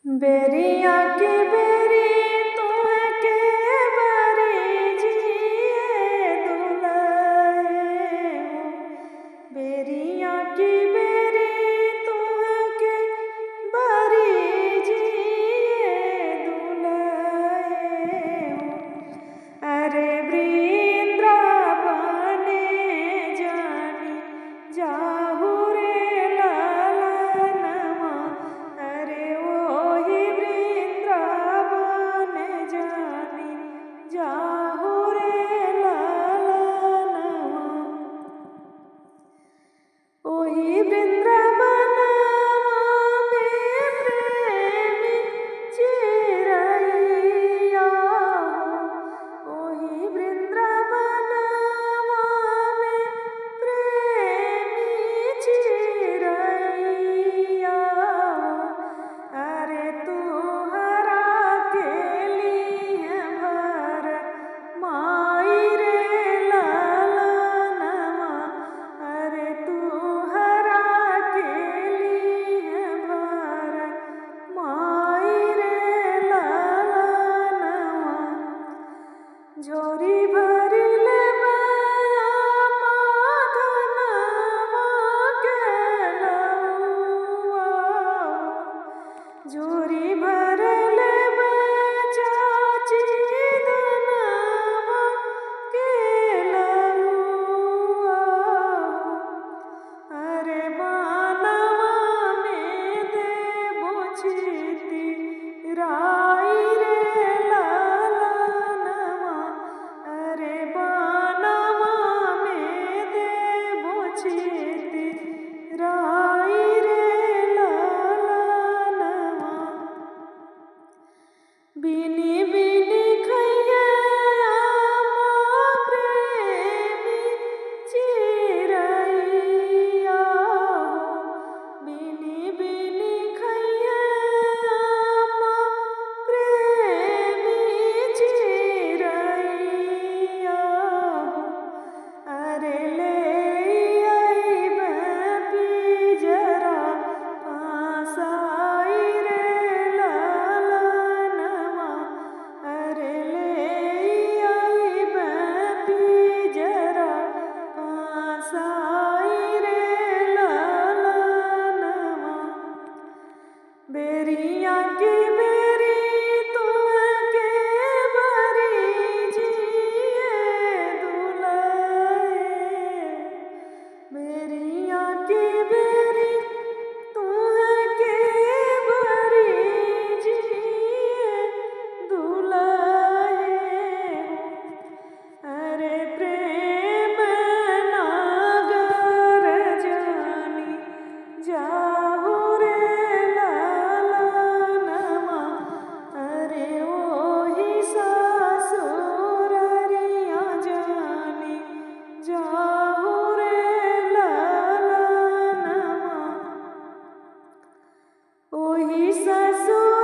बेरिया की बेरी तुह के बारी जिए दुलाए हो। बेरिया की बेरी तुह के बारी जिए दुलाए हो। अरे वृंदावने जानी जाहु रे लालनवा। अरे वही वृंदावन जानी जाहु रे लालनवा। वही वृंदावनवा में प्रेमी चिरैया हो। वही वृंदावनवा में प्रेमी चिरैया हो। अरे तुहरा के लिए भर माई रे लालनवा। अरे तुहरा के लिए भर माई रे लालनवा। झोरी भरी ले माया माधनवा के लौआ। झोरी भर ले चाची धनवा के लौआ। अरे मानवा में देबो छिती राई रे लालनवा। अरे मानवा में देबो छिती राई रे लालनवा। बिनी बिनी खैया आमा प्रेमी चिरैया हो। बिनी बिनी खैया आमा प्रेमी चिरैया हो। अरे ले अइबे पिजरा पासाई रे लालनवा। अरे ले अइबे पिजरा पासाई रे लालनवा। बेरिया की बेरी तुह के बारी जिए दुलाए। बेरिया की बेरी तुह के बारी जिए दुलाए हो। अरे प्रेम नागर जानी जाहु रे लालनवा। अरे वही ससुररिया जानी जाहु रे लालनवा। वही ससुर